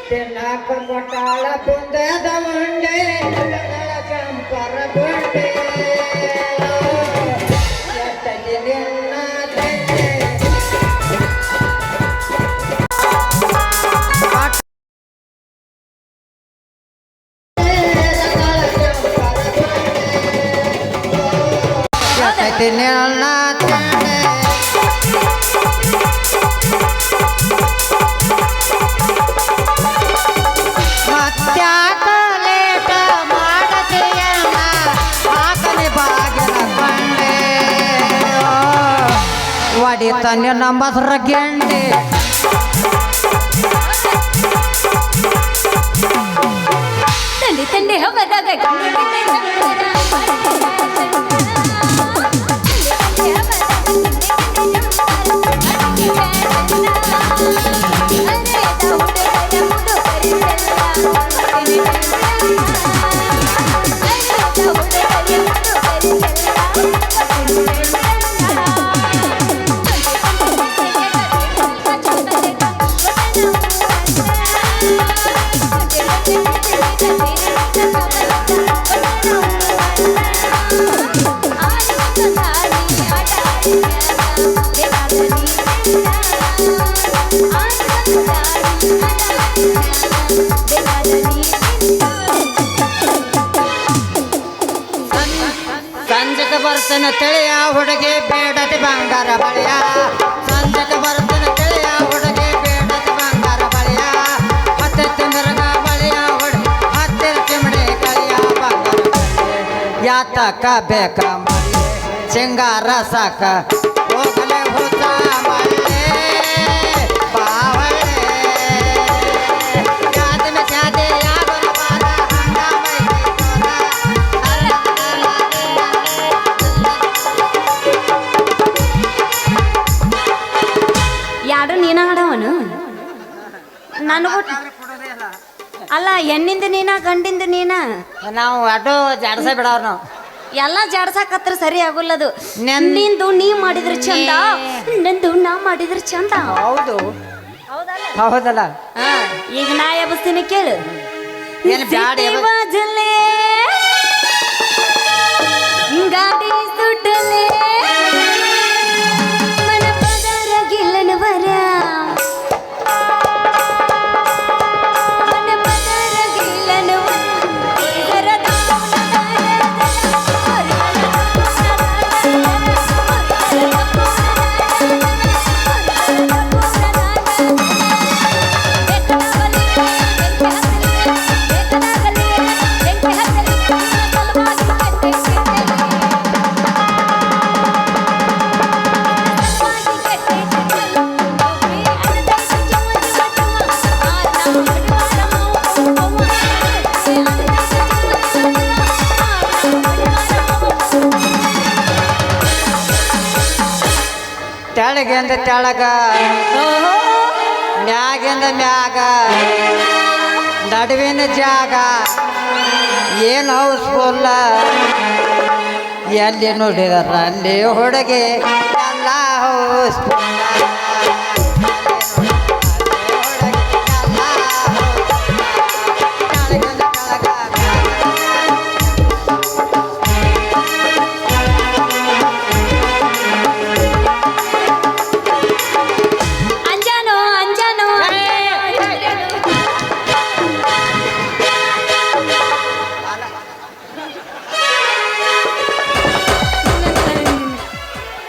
ತಿನ್ನಕ ಕೊಟ್ಟಾಳ ಪುಂದದ ಉಂಡೆ ಚಂಪರ ಬುಂಡೆ ಎತ್ತಗೆ ನಿನ್ನ ತಂದೆ ಎತ್ತಗೆ ನಿನ್ನ ತಂದೆ ವಾಡಿತಾನೆ ನಂಬಸ್ರ ಗೆಂಡೆ ತಂದೆ ತಂದೆ ಹಬ್ಬದಾಗ ಸಂಜೆಗೆ ಬರ್ತನ ತಿಳಿಯ ಹುಡುಗಿ ಬೇಡದೆ ಬಂಗಾರ ಬಳಿಯ ಸಂಜೆಗೆ ಬರ್ತನ ತಿಳಿಯ ಹುಡುಗಿ ಬೇಡದೆ ಬಂಗಾರ ಬಳಿಯ ಹತ್ತಿ ಮಿರಗ ಬಳಿಯ ಹುಡುಗಿ ಹತ್ತಿರ ಚಿಮಡೆ ಕಳಿಯ ಬಂಗಾರ ಯಾತಕ ಬೇಕ ಮಳ್ಳೆ ಸಿಂಗಾರ ಸಾಕ ಹೋಗಲೆ ಹುತ್ತ ಮಳ್ಳೆ ಬಾವಳೆ ಜಾತಿನ ಜಾತಿ ಯಾವನ ಬಾರ ಹಂಗ ಯಾರು ನೀನ ಹಾಡವನು ನನಗೂ ಅಲ್ಲ ಹೆಣ್ಣಿಂದ ನೀನ ಗಂಡಿಂದ ನೀನ ನಾವು ಆಟೋ ಜಾಡ್ಸ ಬಿಡವ್ರ ನಾವು ಎಲ್ಲ ಜಾಡ್ಸಾಕತ್ರ ಸರಿ ಆಗುಲ್ಲದು ನಿಂದು ನೀ ಮಾಡಿದ್ರೆ ಚಂದ ನಂದು ನಾ ಮಾಡಿದ್ರೆ ಚಂದ ಹೌದು ಹೌದಲ್ಲ ಹೌದಲ್ಲ ಈಗ ನಾ ಎಬ್ಸ್ತೀನಿ ಕೇಳು ಏನು ಬ್ಯಾಡ ಬಾಜಲೆ ಗಾಡಿ ಸುಟ್ಟಲೆ ಮನ ಪದರ ಗಿಲ್ಲನ ಬರ ಮನ ಪದರ ಗಿಲ್ಲನ ತೆಳಗಿಂದ ತೆಳಗ ಮ್ಯಾಗಿಂದ ಮ್ಯಾಗ ನಡುವಿನ ಜಾಗ ಏನು ಹೌಸ್ಫುಲ್ಲ ಎಲ್ಲಿ ನೋಡಿದಾರ ಅಲ್ಲಿ ಹುಡುಗಿ ಎಲ್ಲ ಹೌಸ್ಫುಲ್ಲ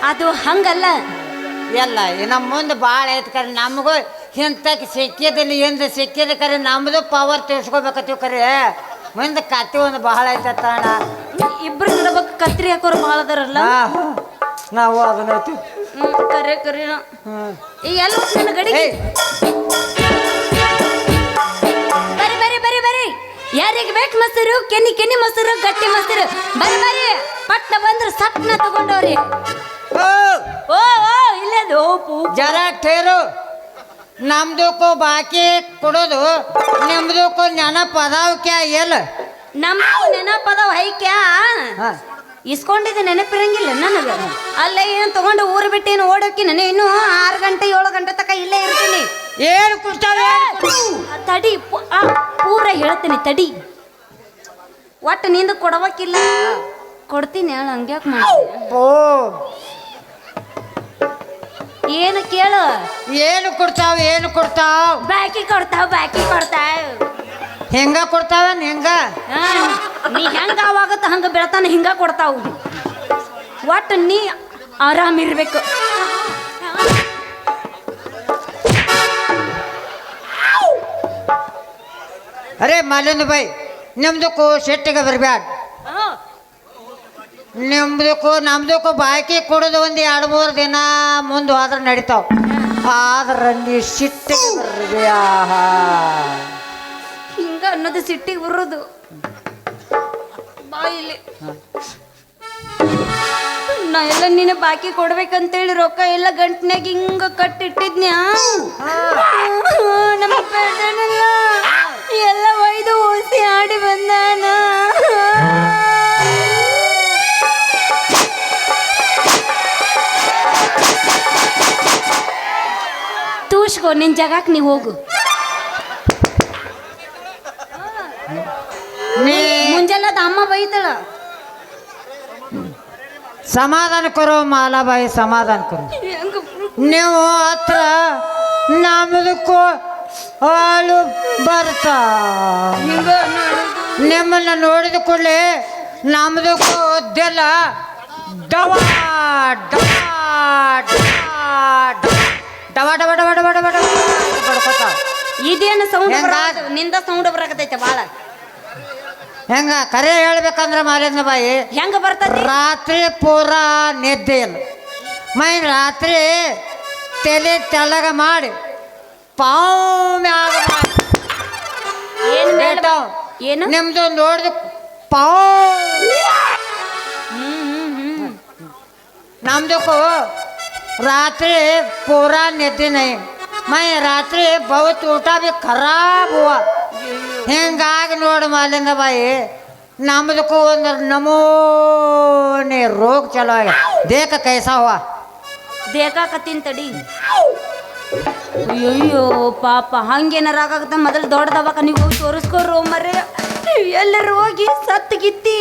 ಅದು ಹಂಗಲ್ಲ ಎಲ್ಲ ನಮ್ಮ ಮುಂದೆ ಭಾಳ ಐತೆ ಕರೆ ನಮಗೂ ಇಂಥಕ್ಕೆ ಸಿಕ್ಕಿದಿಲ್ಲ ಎಂದು ಸಿಕ್ಕಿದ ಕರೆ ನಮ್ಮದು ಪವರ್ ತಿಳ್ಸ್ಕೊಬೇಕತ್ತೀವಿ ಕರೆ ಮುಂದೆ ಕತ್ತಿ ಒಂದು ಭಾಳ ಐತೆ ಅಣ್ಣ ಇಬ್ರು ಇರ್ಬೇಕು ಕತ್ರಿ ಹಾಕೋರು ಭಾಳ ಅದಾರಲ್ಲ ನಾವು ಅದನ್ನ ಕರೆ ಕರೆ ಈಗ ಎಲ್ಲ ನನ್ನ ಗಡಿ ಬರಿ ಬರಿ ಬರಿ ಬರಿ ಯಾರಿಗೆ ಬೇಕು ಮೊಸರು ಕೆನ್ನಿ ಕೆನ್ನಿ ಮೊಸರು ಗಟ್ಟಿ ಮೊಸರು ಬರಿ ಬರಿ ಪಟ್ಟ ಬಂದ್ರೆ ಸಟ್ನ ತಗೊಂಡವ್ರಿ ಓ ಓ ಇಲ್ಲದು ಜರ ಠೇರು ನಮ್ದಕ್ಕೂ ಬಾಕಿ ಕೊಡೋದು ನಿಮ್ದಕ್ಕೂ ನೆನಪದಾವ್ ಕ್ಯಾ ಎಲ್ಲ ನಮ್ಮ ನೆನಪದವ ಹೈಕ್ಯಾ ಇಸ್ಕೊಂಡಿದ್ದೆ ನೆನಪಿರಂಗಿಲ್ಲ ನನಗೆ ಅಲ್ಲೇ ಏನು ತಗೊಂಡು ಊರು ಬಿಟ್ಟೇನು ಓಡೋಕಿ ನಾನು ಇನ್ನೂ 6 ಗಂಟೆ 7 ಗಂಟೆ ತನಕ ಇಲ್ಲೇ ಇರ್ತೀನಿ ಏನು ಕುಡ್ತಾವೆ ತಡಿ ಹೇಳ್ತೀನಿ ತಡಿ. ಒಟ್ಟು ನಿಂದು ಕೊಡಬೇಕಿಲ್ಲ, ಕೊಡ್ತೀನಿ ಹೇಳ. ಹಂಗ್ಯಾಕೆ ಮಾಡಿ ಓ ಏನು ಕೇಳು. ಏನು ಕೊಡ್ತಾವ ಏನು ಕೊಡ್ತಾವ? ಬಾಕಿ ಕೊಡ್ತಾವ. ಹೆಂಗ ಕೊಡ್ತಾವ? ಹೆಂಗ ನೀ ಹೆಂಗ ಅವಾಗತ್ತ ಹಂಗ ಬೆಳತಾನ ಹಿಂಗ ಕೊಡ್ತಾವ. ಒಟ್ಟು ನೀ ಆರಾಮಿರ್ಬೇಕು. ಅರೆ ಮಾಲಿಂದ ಬೈ, ನಿಮ್ದಕ್ಕೂ ಶೆಟ್ಟಿಗೆ ಬರ್ಬ್ಯಾಡ. ನಿಮ್ದಕ್ಕೂ ನಮ್ದಕ್ಕೂ ಬಾಕಿ ಕೊಡೋದು ಒಂದು 2-3 ದಿನ ಮುಂದೆ ಹೋದ್ರೆ ನಡೀತಾವ. ಆದ್ರೆ ನೀ ಸಿಟ್ಟಿಗೆ ಬರ್ಬ್ಯಾ. ಹಿಂಗ ಅನ್ನೋದು ಸಿಟ್ಟಿಗೆ ಬರೋದು. ಬಾಯಿಲಿ ನಾ ಎಲ್ಲ ನೀನು ಬಾಕಿ ಕೊಡ್ಬೇಕಂತೇಳಿ ರೊಕ್ಕ ಎಲ್ಲ ಗಂಟ್ನ್ಯಾಗ ಹಿಂಗ ಕಟ್ಟಿಟ್ಟಿದ್ನ್ಯಾ. ನಮ್ಮ ಪೇಟೆನೆಲ್ಲ ಎಲ್ಲ ಒಯ್ದು ಓಸಿ ಆಡಿ ಬಂದಾನ. ತೂಸ್ಕೋ ನಿನ್ ಜಾಗಕ್ಕೆ ನೀವು ಹೋಗು. ಮುಂಜಾನದ ಅಮ್ಮ ಬೈತಾಳ. ಸಮಾಧಾನ ಕರೋ ಮಾಲಾಬಾಯಿ, ಸಮಾಧಾನ ಕರೋ. ನೀವು ಹತ್ರ ನಮ್ದಕ್ಕೂ ಹಾಲು ಬರ್ತಾ. ನಿಮ್ಮನ್ನ ನೋಡಿದ ಕೂಡಲೇ ನಮ್ದಕ್ಕೂ ಒದ್ದೆಲ್ಲ ಡವಾ ಡವಾ ಡವಾ ಡವಾ ಡವಾ ಡವಾ ಡವಾ ಡವಾ ಬಡ್ಕೋತಾವ. ಇದೇನು ಸೌಂಡ್ ನಿಂದ ಸೌಂಡ್ ಬರಕತೈತೆ ಭಾಳ. ಹೆಂಗ ಕರೆ ಹೇಳ್ಬೇಕಂದ್ರೆ ಮಾಲಿಂದ ಬಾಯಿ ಹೆಂಗ ಬರ್ತದೆ? ರಾತ್ರಿ ಪೂರಾ ನಿದ್ದೆ ಇಲ್ಲ. ಮೈ ರಾತ್ರಿ ತಲೆ ತೆಳಗ ಮಾಡಿ ಪಾವ್ ಮ್ಯಾಗ ಮಾಡಿ ಏನು ನಿಮ್ದು ನೋಡಿದ ಪಾವ್. ನಮ್ದಕ್ಕೂ ರಾತ್ರಿ ಪೂರಾ ನಿದ್ದೆ ನೈ. ಮೈ ರಾತ್ರಿ बहुत ಊಟ भी ಖರಾಬ್ हुआ. ಹಿಂಗಾಗಿ ನೋಡಿ ಮಾಲಿಂದ ಬಾಯಿ ನಮ್ದಕ್ಕೂ ಒಂದು ನಮೂನೆ ರೋಗ ಚಲೋ ಆಗ. ದೇಕ ಕೈಸಾ ಹುआ ದೇಕಾಕತ್ತೀನಿ ತಡಿ. ಅಯ್ಯೋ ಪಾಪ ಹಂಗೇನಾರ ಆಗಾಗತ್ತ. ಮೊದಲು ದೊಡ್ಡ ದವಾಖಾನಿಗೆ ಹೋಗಿ ತೋರಿಸ್ಕೋರು ಮರೆ. ಎಲ್ಲರೂ ಹೋಗಿ ಸತ್ತಗಿತ್ತಿ.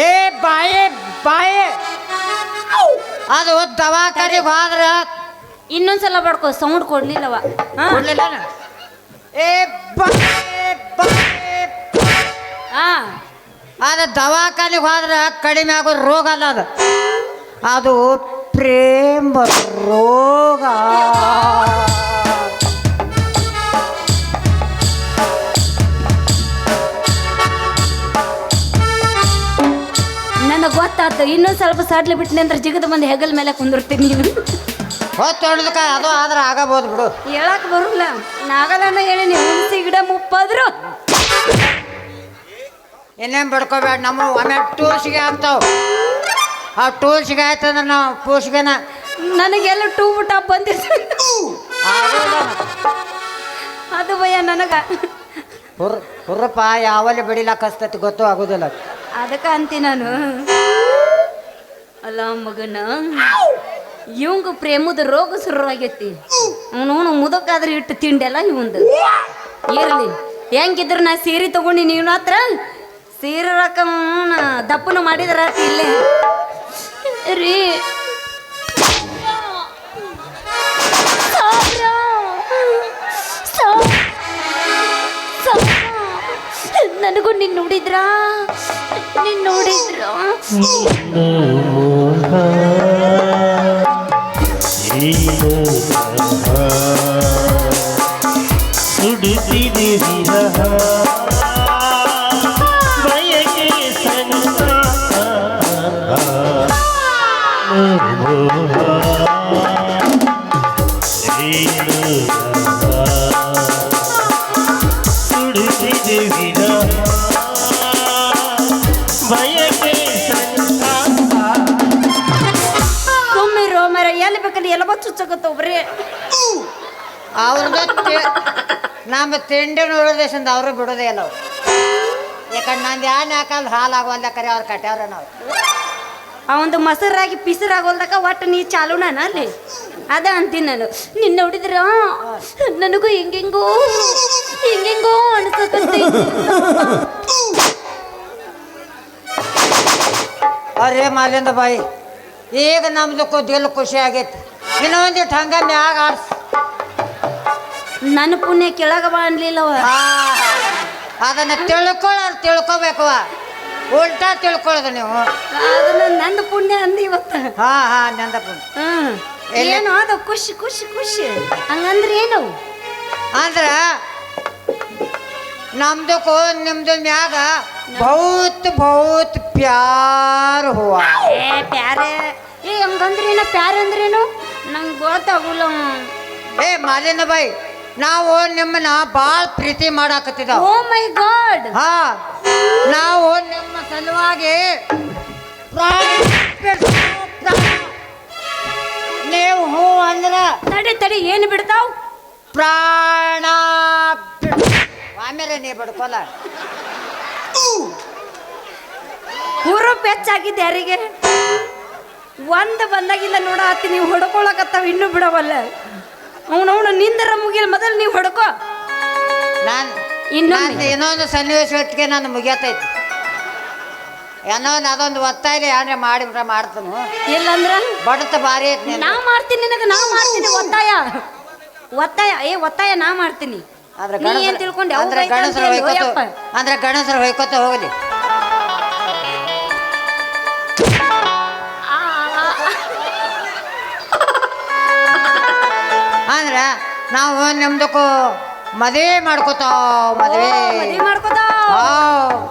ಏ ಬಾಯಿ ಬಾಯಿ ಅದು ದವಾಖಾನಿಗೆ ಹೋದ್ರೆ ಇನ್ನೊಂದ್ಸಲ ಬಡ್ಕೋ. ಸೌಂಡ್ ಕೊಡ್ಲಿಲ್ಲವ. ಕೊಡ್ಲಿಲ್ಲ. ಏ ಬಾಯಿ ಅದು ದವಾಖಾನಿಗೆ ಹೋದ್ರೆ ಕಡಿಮೆ ಆಗೋ ರೋಗ ಅಲ್ಲ ಅದು. ಅದು ಪ್ರೇಮ ರೋಗ. ನನಗೆ ಗೊತ್ತಾಯ್ತು. ಇನ್ನೊಂದು ಸ್ವಲ್ಪ ಸಡ್ಲಿ ಬಿಟ್ಟಿನಿ ಅಂದ್ರೆ ಜಿಗದ ಬಂದು ಹೆಗಲ್ ಮೇಲೆ ಕುಂದಿರ್ತೀನಿ. ನೀನು ಹೊತ್ತೊಡ್ದಕ್ಕ ಅದು ಆದ್ರೆ ಆಗಬಹುದು ಬಿಡು. ಹೇಳಕ್ ಬರಲ್ಲ. ನಾಗಲನ್ನ ಹೇಳೀನಿ ಹುಣಸಿ ಗಿಡ ಮುಪ್ಪಾದ್ರು ಇನ್ನೇನು ಬಿಡ್ಕೋಬೇಡ. ನಮ್ಮ ಆಮೇಲೆ ಟೂಲ್ಸಿಗೆ ಆಗ್ತಾವ. ಆ ಟೂಲ್ಸಿಗೆ ಆಯ್ತಂದ್ರೆ ನಾವು ಪೂಸ್ಗೆನ ನನಗೆಲ್ಲ ಟೂಬ್ ಟಾಪ್ ಬಂದಿರ್ತದೆ. ಅದು ಭಯ ನನಗ. ಹುರ್ರಪ್ಪ ಯಾವಲ್ಲಿ ಬಡಿಲಾಕ ಹಸ್ತತಿ ಗೊತ್ತು ಆಗೋದಿಲ್ಲ. ಅದಕ್ಕೆ ಅಂತೀನಿ ನಾನು. ಅಲ್ಲ ಮಗನ ಇವಂಗ ಪ್ರೇಮದ ರೋಗ ಶುರುವಾಗೈತಿ. ಅವನು ಮುದಕ್ಕಾದ್ರೆ ಇಟ್ಟು ತಿಂಡೆಲ್ಲ ಇವಂದು ಇರ್ಲಿ. ಹೆಂಗಿದ್ರು ನಾ ಸೀರೆ ತಗೊಂಡಿ ನೀನು ಹತ್ರ ಸೀರೆ ರೊಕ್ಕ ದಪ್ಪನ ಮಾಡಿದ್ರ ಇಲ್ಲೇ ರೀ. ನನಗೂ ನೀನ್ ನೋಡಿದ್ರ ಸುಡುತ್ತಿದೆ ವಿರಹ ಬಯಕೆ ಸಂತಾಪ ಸುಡುತ್ತಿದೆ ವಿರಹ ಬಯಕೆ ಸಂತಾಪ. ಸುಮ್ಮಿರೋ ಮರ ಎಲ್ಲಿ ಬೇಕಲ್ಲಿ ಎಲ್ಲ ಚುಚ್ಚಕತ್ತವ್ರಿ. ಅವ್ರದ್ದು ನಮ್ಮ ತಿಂಡಿ ನೋಡೋದೇಶಂದ ಅವರು ಬಿಡೋದೇ ಇಲ್ಲ. ಅವ್ರು ಯಾಕಂದ್ರೆ ನಂದು ಯಾಕಂದ್ರೆ ಹಾಲಾಗುವಲ್ಲ ಕರೆ ಅವ್ರು ಕಟ್ಯಾವ್ರ ನಾವು. ಅವಂದು ಮೊಸರಾಗಿ ಪಿಸರಾಗೋಲ್ದಕ್ಕ ಒಟ್ಟು ನೀ ಚಾಲೂನ ಅಲ್ಲಿ. ಅದ ಅಂತೀನಿ ನಾನು. ನಿನ್ನ ನೋಡಿದ್ರ ನನಗೂ ಹಿಂಗೆಂಗೋ ಆಗಕತ್ತೈತಿ. ಅರೇ ಮಾಲಿಂದ ಬಾಯಿ ಈಗ ನಮ್ದಕ್ಕೂ ದಿಲ್ ಖುಷಿ ಆಗೈತಿ ಇನ್ನೊಂದಿಟ್ಟು ಹಂಗ ಮ್ಯಾಗ ಆಡ್ಸ್ ನನ್ನ ಪುಣ್ಯ ಕೆಳಗ ಬಾ ಅನ್ಲಿಲ್ಲವ. ಅದನ್ನ ತಿಳ್ಕೊಬೇಕವ ಉಲ್ಟಾ ತಿಳ್ಕೊಳ್ಳೋದು ನೀವು. ಅದನ್ನ ನಂದು ಪುಣ್ಯ ಅಂದಿ ಇವತ್ತ. ಹಾ ನಂದಪ್ಪ ಏನು ಅದು ಖುಷಿ ಖುಷಿ ಖುಷಿ ಹಂಗಂದ್ರೆ ಏನು ಅಂದ್ರ ನಮ್ದಕ್ಕೂ ನಿಮ್ದು ಮ್ಯಾಗ ಬಹುತ್ ಪ್ಯಾರ್ ಹುವ. ಪ್ಯಾರೆ ಹಂಗಂದ್ರೇನು ಪ್ಯಾರೆ ಅಂದ್ರೇನು ನಂಗೆ ಗೊತ್ತಾಗುಲ್ಲ. ಮಾಲಿನ ಬಾಯಿ ನಾವು ನಿಮ್ಮನ್ನ ಭಾಳ ಪ್ರೀತಿ ಮಾಡಾಕತ್ತಿದ. ಓ ಮೈ ಗಾಡ್. ನಾವು ನಿಮ್ಮ ಸಲುವಾಗಿ ನೀವು ಹೂ ಅಂದ್ರ ತಡಿ ಏನು ಬಿಡ್ತಾವ್ ಪ್ರಾಣ ಆಮೇಲೆ ನೀ ಬಡ್ಕೊಲ್ಲ. ಹುರುಪ್ ಹೆಚ್ಚಾಗಿದ್ದೆ ಯಾರಿಗೆ ಒಂದು ಬಂದಾಗಿಂದ ನೋಡ ಹತ್ತಿ ನೀವು ಹೊಡ್ಕೊಳಕತ್ತಾವ ಇನ್ನೂ ಬಿಡವಲ್ಲ. ಅವನವನು ನಿಂದರ ಮುಗಿಲ್ ಮೊದಲು ನೀವು ಹೊಡ್ಕೋ. ಇನ್ನೊಂದು ಸನ್ನಿವೇಶ ಹೊತ್ತಿಗೆ ನಾನು ಮುಗಿಯತೈತಿ ಅದೊಂದು ಒತ್ತಾಯಿಲಿ ಯಾರೇ ಮಾಡಿಬಿಟ್ರೆ ಮಾಡ್ತಾನು. ಇಲ್ಲಂದ್ರ ಬಡತ ಭಾರಿ ಐತಿ. ನಾ ಮಾಡ್ತೀನಿ ನಿನಗೆ ನಾ ಮಾಡ್ತೀನಿ ಒತ್ತಾಯ ಒತ್ತಾಯ ನಾ ಮಾಡ್ತೀನಿ. ಏನ್ ತಿಳ್ಕೊಂಡೆ ಅಂದ್ರೆ ಗಣಸರು ಹೊಯ್ಕೋತ ಹೋಗಲಿ. ಅಂದ್ರ ನಾವು ನಿಮ್ದಕ್ಕೂ ಮದುವೆ ಮಾಡ್ಕೋತಾವ್. ಮದುವೆ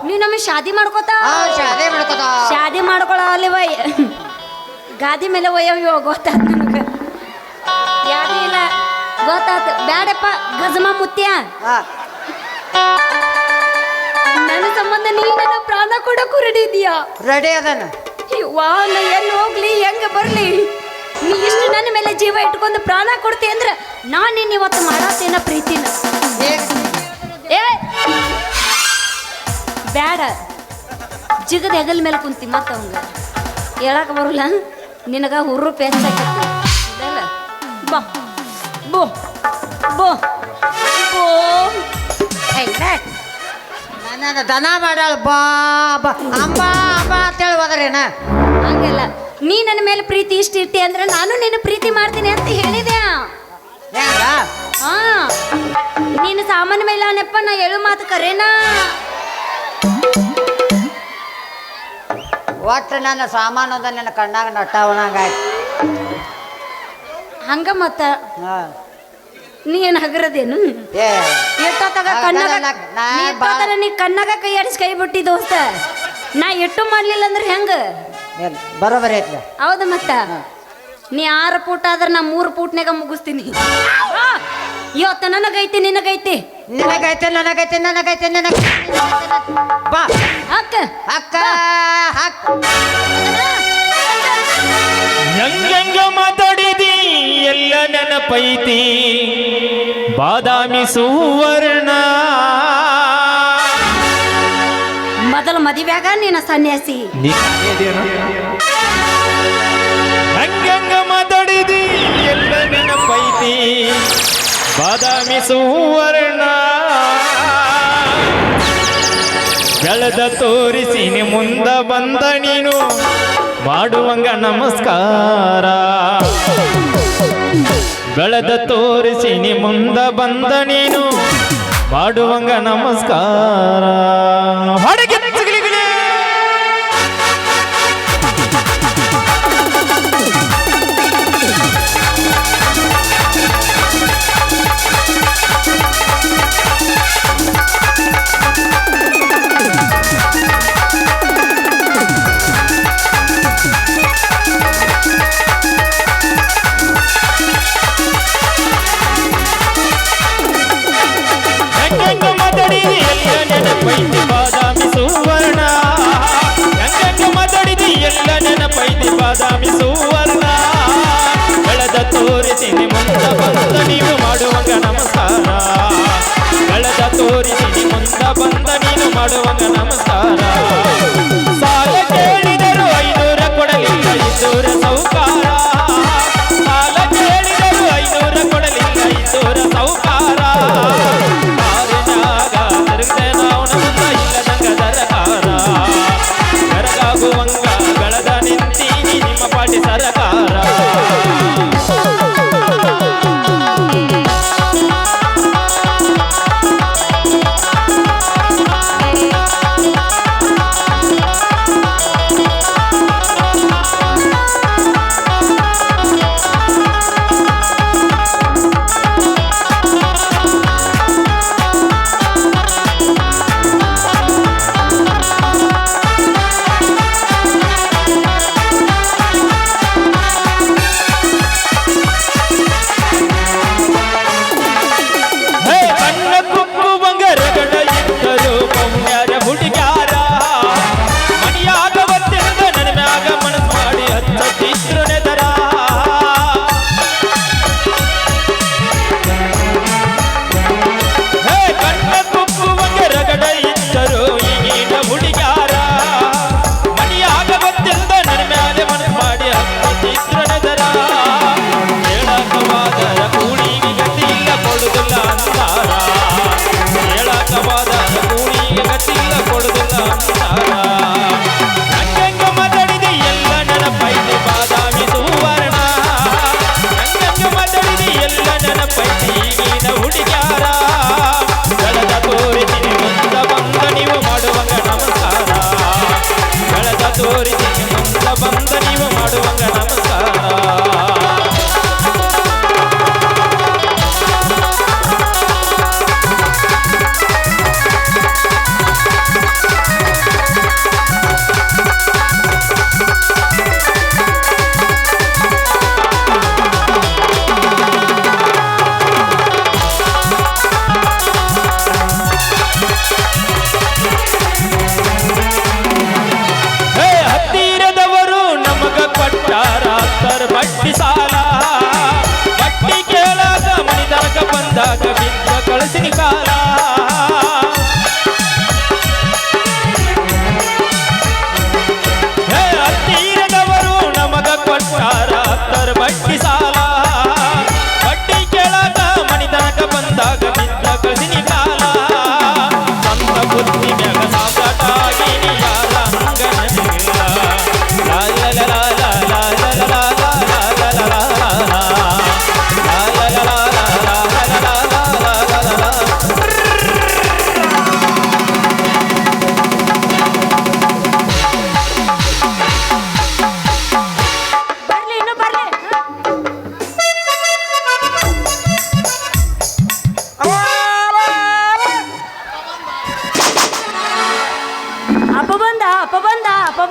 ನೀ ನಮಗೆ ಶಾದಿ ಮಾಡ್ಕೋತಾವ್. ಶಾದಿ ಮಾಡ್ಕೊಳ್ಳಲಿ ವೈ ಗಾದಿ ಮೇಲೆ ಒಯ್ಯೋ ಗೊತ್ತಾತ ನನಗೆ. ಯಾದಿ ಇಲ್ಲ ಗೊತ್ತಾತ. ಬ್ಯಾಡಪ್ಪ ಗಜಮ ಮುತ್ಯ ನನ್ನ ಸಂಬಂಧ ನೀ ನನ್ನ ಪ್ರಾಣ ಕೊಡಕ್ಕೂ ರೆಡಿ ಇದೀಯಾ? ರೆಡಿ ಅದನ್ನ. ವಾ ನಾ ಎಲ್ಲಿ ಹೋಗ್ಲಿ ಹೆಂಗ ಬರ್ಲಿ ನೀ ಇಷ್ಟು ನನ್ನ ಮೇಲೆ ಜೀವ ಇಟ್ಕೊಂಡು ಪ್ರಾಣ ಕೊಡ್ತಿ ಅಂದ್ರೆ ನಾನು ನಿನ್ನ ಇವತ್ತು ಮಾಡತ್ತೇನ ಪ್ರೀತಿನ. ಬ್ಯಾಡ ಜಿಗದ ಹೆಗಲ್ ಮೇಲೆ ಕುಂತಿ ಮತ್ತ ಅವಂಗ ಹೇಳಕ್ ಬರಲ್ಲ ನಿನಗ ಹುರು ಪೇಚಾಕಲ್ಲ. ಬಾ ಬೋ ಬೋ ಬೋ ನನ್ನ ದನ ಮಾಡಾಳ ಬಾ ಬಾ ಅಂಬಾ ಅಂಬಾ ಅಂತೇಳಿ ಹೋದ್ರೇನ. ಹಂಗೆಲ್ಲ ನೀ ನನ್ನ ಮೇಲೆ ಪ್ರೀತಿ ಇಷ್ಟ ಇರ್ತಿ ಅಂದ್ರೆ ನಾನು ನಿನ್ನ ಪ್ರೀತಿ ಮಾಡ್ತೀನಿ ಅಂತ ಹೇಳಿದೆ. ಹಾ ನೀನು ಸಾಮಾನ್ಯ ಮೇಲೆ ನೆಪ್ಪ ನಾ ಹೇಳು ಮಾತು ಕರೇನಾ. ಒಟ್ಟು ನನ್ನ ಸಾಮಾನು ನನ್ನ ಕಣ್ಣಾಗ ನಟ್ಟವಣಂಗಾಯ್ತು. ಹಂಗ ಮತ್ತ ನೀ ಏನು ಹಗರದೇನು ಎಷ್ಟೊತ್ತಾಗ ನೀ ಕಣ್ಣಾಗ ಕೈ ಆಡಿಸಿ ಕೈ ಬಿಟ್ಟಿ ದೋಸ್ತ. ನಾ ಎಟ್ಟು ಮಾಡ್ಲಿಲ್ಲ ಅಂದ್ರೆ ಹೆಂಗ ಬರೋಬರಿ ಐತ್ಲ. ಹೌದು ಮತ್ತ ನೀ 6 ಫೂಟ್ ಆದ್ರೆ ನಾ 3 ಫೂಟ್ನಾಗ ಮುಗಿಸ್ತೀನಿ. ಇವತ್ತು ನನಗೈತಿ ನನಗೈತಿ ಬಾ ಅಕ್ಕ ಅಕ್ಕ ಹಾಕ್. ಹೆಂಗ ಮಾತಾಡಿದಿ ಎಲ್ಲ ನೆನಪೈತಿ ಬಾದಾಮಿ ಸುವರ್ಣ. ಮೊದಲು ಮದುವೆಯಾಗ ನೀನ ಸನ್ಯಾಸಿ. ಹಂಗ ಮಾತಾಡಿದಿ ಎಲ್ಲ ನೆನಪೈತಿ ಬಾದಾಮಿ ಸುವರ್ಣ. ಬೆಳೆದ ತೋರಿಸಿನಿ ಮುಂದ ಬಂದ ನೀನು ಮಾಡುವಂಗ ನಮಸ್ಕಾರ. ಬೆಳೆದ ತೋರಿಸಿನಿ ಮುಂದ ಬಂದ ನೀನು ಮಾಡುವಂಗ ನಮಸ್ಕಾರ. ನೆನಪೈತಿ ಬಾದಾಮಿ ಸುವರ್ಣ. ಹೆಂಗ ಮಾತಾಡಿದಿ ಎಲ್ಲ ನೆನಪೈತಿ ಬಾದಾಮಿ ಸುವರ್ಣ. ಬೆಳೆದ ತೋರಿಸಿನಿ ಮುಂದ ಬಂದ ನೀವು ಮಾಡುವಂಗ ನಮಸ್ಕಾರ. ಬೆಳೆದ ತೋರಿಸಿನಿ ಮುಂದ ಬಂದ ನೀನು ಮಾಡುವಂಗ ನಮಸ್ಕಾರ. ಸಾಲ ಕೇಳಿದರು 500 ಕೊಡಲಿಲ್ಲ 200 ಸೌಕಾರ. ಸಾಲ ಕೇಳಿದರು 500 ಕೊಡಲಿಲ್ಲ 200 ಸೌಕಾರ.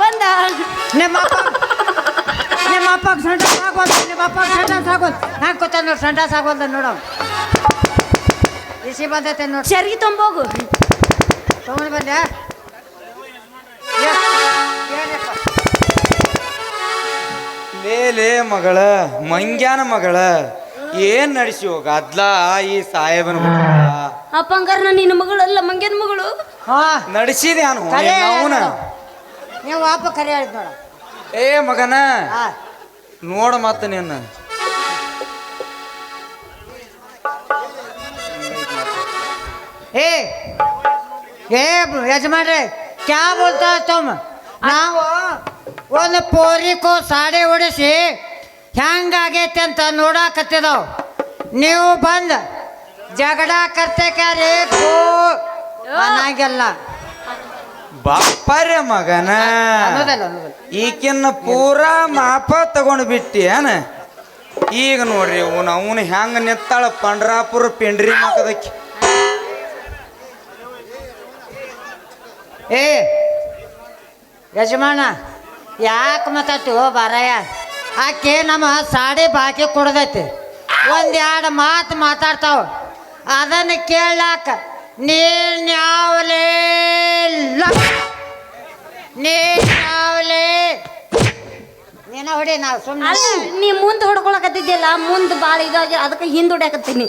ಬಂದ ನಿಮ್ಮ ಅಪ್ಪ ಸಂಡಾಸ್ ಆಗೋದು ನಿಮ್ಮ ಅಪ್ಪ ಸಂಡಾಸ್ ಆಗೋದು ಹ್ಯಾಂಗೆ ಗೊತ್ತ ನೋಡಿ ಸಂಡಾಸ್ ಆಗೋದ ನೋಡು ಬಿಸಿ ಬಂದೈತೆ ನೋಡಿ ಚರ್ಗಿ ತೊಂಬೋಗು ತಗೊಂಡು ಬಂದೆ ಲೇ ಮಗಳ ಮಂಗ್ಯಾನ ಮಗಳ ಏನ್ ನಡೆಸಿ ಹೋಗ ಅದ್ಲ ಈ ಸಾಹೇಬನ ಅಪ್ಪ ಹಂಗಾರ ನಿನ್ನ ಮಗಳಲ್ಲ ಮಂಗ್ಯನ ಮಗಳು ಹಾ ನಡೆಸಿದೆ ಅವನು ಕರೆ ಅವನ ನೀವು ಅಪ್ಪ ಕರೆ ಹೇಳಿದ್ ನೋಡ ಏ ಮಗನ ಹಾ ನೋಡ ಮತ್ತ ನಿನ್ನ ಏ ಏ ಯಜಮಾನ್ರೆ ಕ್ಯಾ ಬೋಲ್ತಾ ತುಮ್ ನಾವು ಒಂದು ಪೋರಿಕೋ ಸಾಡೆ ಹೊಡಿಸಿ ಹೆಂಗಾಗೈತೆ ಅಂತ ನೋಡಾಕತ್ತಿದಾವ್ ನೀವು ಬಂದ್ ಜಗಡ ಕರ್ತೆ ಕ್ಯಾರೆ ಅನ್ನಂಗಿಲ್ಲ ಬಾಪ್ಪರೆ ಮಗನ ಅನ್ನೋದಲ್ಲ ಅನ್ನೋದಲ್ಲ ಈಕಿನ್ನ ಪೂರಾ ಮಾಪ ತಗೊಂಡು ಬಿಟ್ಟಿ ಏನ ಈಗ ನೋಡ್ರಿ ಅವನು ಹೆಂಗ ನಿತ್ತಾಳ ಪಂಡ್ರಾಪುರ ಪಿಂಡ್ರಿ ಮಕದಕ್ಕೆ ಏ ಯಜಮಾನ ಯಾಕೆ ಮಾತಾಡ್ತೀವೋ ಬಾರಯ್ಯ ಆಕೆ ನಮ್ಮ ಸಾಡಿ ಬಾಕಿ ಕೊಡದೈತಿ ಒಂದೆರಡು ಮಾತು ಮಾತಾಡ್ತಾವ ಅದನ್ನು ಕೇಳಾಕ ನೀನ್ಯಾವಲೇ ನೀನ ಹೊಡಿ ನಾವು ಅಲ್ಲ ಸುಮ್ಮನೆ ನೀ ಮುಂದೆ ಹೊಡ್ಕೊಳಕತ್ತಿದ್ಯಲ್ಲ ಮುಂದೆ ಭಾಳ ಇದಾಗಿ ಅದಕ್ಕೆ ಹಿಂದೆ ಹೊಡ್ಯಾಕತ್ತೀನಿ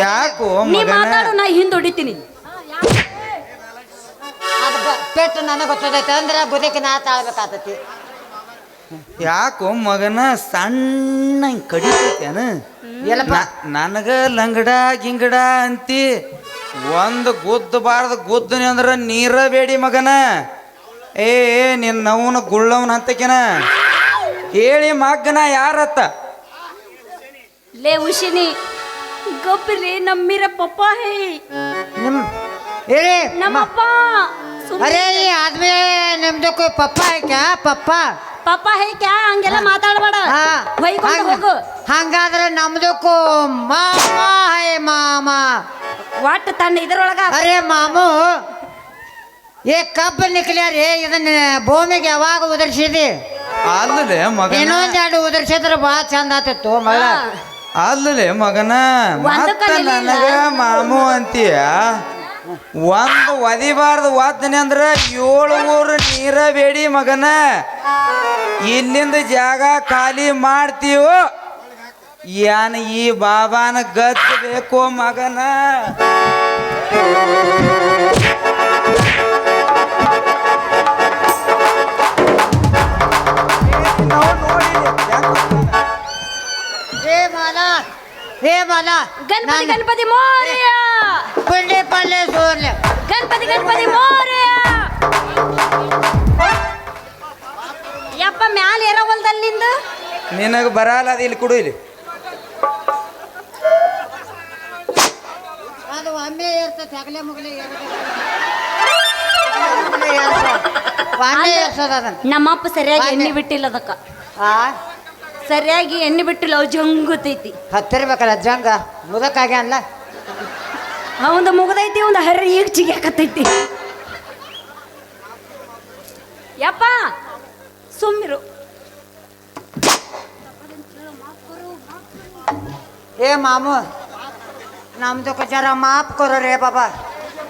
ಯಾಕೋ ನೀ ಮಗನ ಮಾತಾಡು ನಾ ಹಿಂದೆ ಹೊಡಿತೀನಿ ಅದು ಪೆಟ್ಟು ನನಗೆ ಗೊತ್ತದೈತೆ ಅಂದ್ರೆ ಬುದಕ್ಕೆ ನಾ ತಾಳ್ಬೇಕಾಗ್ತೈತಿ ಯಾಕೋ ಮಗನ ಸಣ್ಣ ಹಿಂಗ್ ಕಡಿತೈತೇನ ಎಲ್ಲಪ್ಪ ನನಗ ಲಂಗಡ ಗಿಂಗಡ ಅಂತಿ ಒಂದು ಗುದ್ದಬಾರ್ದು ಗುದ್ದನಿ ಅಂದ್ರ ನೀರ ಬೇಡಿ ಮಗನ ಏ ನಿನ್ನವನ ಗುಳ್ಳವನ ಅಂತಕೇನ ಹೇಳಿ ಮಗನ ಯಾರತ್ತ ಲೇ ಉಶಿನಿ ಗೊಬ್ಬರಿ ನಮ್ಮಿರ ಪಪ್ಪ ಹೇ ನಿಮ್ ಹೇಳಿ ನಮ್ಮಪ್ಪ अरे ये आदमी निम्दो कोई पप्पा है क्या पप्पा ಪಪ್ಪ ಹೇ ಕ್ಯಾ ಹಂಗೆಲ್ಲ ಮಾತಾಡಬೇಡ ಹೊಯ್ಕೊಂಡು ಹೋಗು ಹಂಗಾದ್ರೆ ನಮ್ದಕ್ಕೂ ಮಾಮ ಹೇ ಮಾಮ ಒಟ್ಟು ತನ್ನ ಇದ್ರೊಳಗ ಅರೆ ಮಾಮು ಏ ಕಬ್ಬು ನಿಕ್ಲ್ಯಾ ರೀ ಇದನ್ನ ಭೂಮಿಗೆ ಯಾವಾಗ ಉದರ್ಸಿದಿ ಅಲ್ಲಲೇ ಮಗನ ಇನ್ನೊಂದೆರಡು ಉದರ್ಸಿದ್ರೆ ಭಾಳ ಚಂದ ಆತಿತ್ತು ಮಳ ಅಲ್ಲಲೇ ಮಗನ ಒಂದಕ್ಕ ಮತ್ತ ನಿಲ್ಲಿಲ್ಲ. ನನಗ ಮಾಮು ಅಂತೀಯ ಒಂದು ಒದಿಬಾರ್ದು ವಾದ್ನೆ ಅಂದ್ರ 7 ಊರು ನೀರ ಬೇಡಿ ಮಗನ ಇಲ್ಲಿಂದ ಜಾಗ ಖಾಲಿ ಮಾಡ್ತೀವೋ ಏನ್ ಈ ಬಾಬಾನ ಗತ್ ಬೇಕೋ ಮಗನ ಹೇ ಮಾಲ ಗಣಪತಿ ಗಣಪತಿ ಮೋರ್ಯ ಪುಂಡಿ ಪಲ್ಲೆ ಸೋರ್ಲೆ ಗಣಪತಿ ಗಣಪತಿ ಮೋರ್ಯ ಯಪ್ಪ ಮ್ಯಾಲ ಏರವಲ್ದಲ್ ನಿಂದು ನಿನಗ ಬರಲ್ಲ ಅದು ಇಲ್ಲಿ ಕೊಡು ಇಲ್ಲಿ ಅದು ಒಮ್ಮೆ ಇರ್ತದೆ ಹಗಲೆ ಮುಗಲೆ ಒಮ್ಮೆ ಇರ್ತದ ಅದನ್ನ ನಮ್ಮಪ್ಪ ಸರಿಯಾಗಿ ಎಣ್ಣೆ ಬಿಟ್ಟಿಲ್ಲ ಅದಕ್ಕ ಆ ಸರಿಯಾಗಿ ಎಣ್ಣೆ ಬಿಟ್ಟಿಲ್ಲ ಅವು ಜಂಗುತೈತಿ ಹತ್ತಿರ್ಬೇಕಲ್ಲ ಜಂಗ ಮುದಕ್ಕಾಗ್ಯಾನಲ್ಲ ಅವಂದು ಮುಗದೈತಿ ಒಂದು ಹರ್ರಿ ಈಗ ಚಿಗ್ಯಾಕತ್ತೈತಿ ಯಪ್ಪ ಸುಮ್ಮಿರು ए मामू नमदो को जरा माफ करो रे बाबा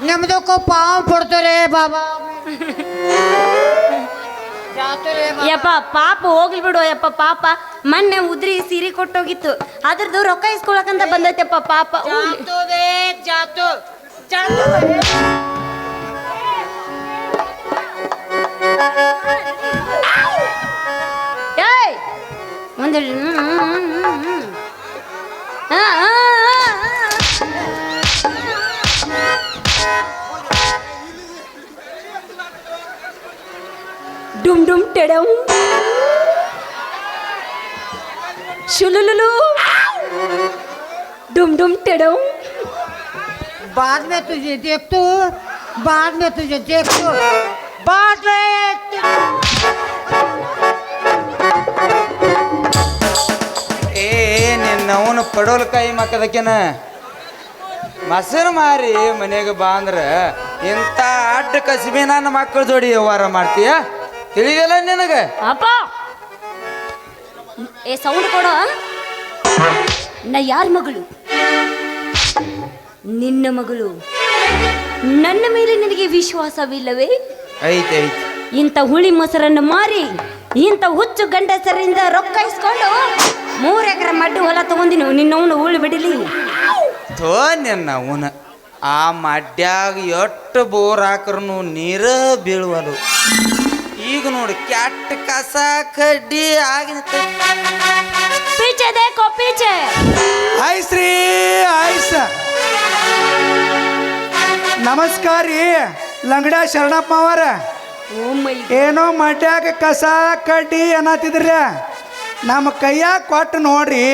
नमदो को पाँव पड़तो रे बाबा जातो रे बाबा ಯಪ್ಪ ಪಾಪ ಹೋಗ್ಲಿ ಬಿಡು ಯಪ್ಪ ಪಾಪ ಮೊನ್ನೆ ಉದ್ರಿ ಸೀರೆ ಕೊಟ್ಟೋಗಿತ್ತು ಅದ್ರದ್ದು ರೊಕ್ಕ ಇಸ್ಕೊಳಕಂತ ಬಂದೈತಪ್ಪ ಪಾಪ ಹೋಗ್ಲಿ. जातो रे जातो जातो रे ಏಯ್ ಒಂದು ಡುಮ್ ಡುಮ್ ಟೆಡಂ ಶುಲುಲುಲು ಡುಮ್ ಡುಮ್ ಟೆಡಂ बाद में तुझे देख तू बाद में तुझे देख तू बाद में ಏ ನಿನ್ನವನು ಪಡೋಲ್ ಕೈ ಮಕ್ಕದಕ್ಕೆನ ಮೊಸರು ಮಾರಿ ಮನೆಗೆ ಬಾ ಅಂದ್ರ ಇಂಥ ಅಡ್ಡ ಕಸಿಬಿ ನನ್ನ ಮಕ್ಕಳ ಜೋಡಿ ವ್ಯವಹಾರ ಮಾಡ್ತೀಯ ತಿಳಿದಿಲ್ಲ ನಿನಗೆ ಅಪ್ಪ ಏ ಸೌಂಡ್ ಕೊಡೋ ನಾ ಯಾರ ಮಗಳು ನಿನ್ನ ಮಗಳು ನನ್ನ ಮೇಲೆ ನಿನಗೆ ವಿಶ್ವಾಸವಿಲ್ಲವೇ ಐತೆ ಐತೆ ಇಂಥ ಹುಳಿ ಮೊಸರನ್ನು ಮಾರಿ ಇಂಥ ಹುಚ್ಚು ಗಂಡಸರಿಂದ ರೊಕ್ಕ ಇಸ್ಕೊಂಡು 3 ಎಕರೆ ಮಡ್ಡಿ ಹೊಲ ತಗೊಂಡಿನಿ ನಿನ್ನವನು ಉಳಿ ಬಿಡಲಿ ಥೋ ನಿನ್ನ ಅವನ ಆ ಮಡ್ಯಾಗ ಎಷ್ಟು ಬೋರ್ ಹಾಕ್ರು ನೀರ ಬೀಳುವದು ಈಗ ನೋಡಿ ಕ್ಯಾಟ್ ಕಸ ಕಡ್ಡಿ ಆಗಿನ ಪೀಚೆ ದೇಕೋ ಪೀಚೆ ಆಯ್ಸ್ ರೀ ಆಯ್ಸ್ ನಮಸ್ಕಾರ ರೀ ಲಂಗಡ ಶರಣಪ್ಪ ಅವರ ಓ ಮೈ ಏನೋ ಮಡ್ಯಾಗ ಕಸ ಕಡ್ಡಿ ಅನ್ನತ್ತಿದ್ರಿ ನಮ್ಮ ಕೈಯಾಗ ಕೊಟ್ಟು ನೋಡ್ರಿ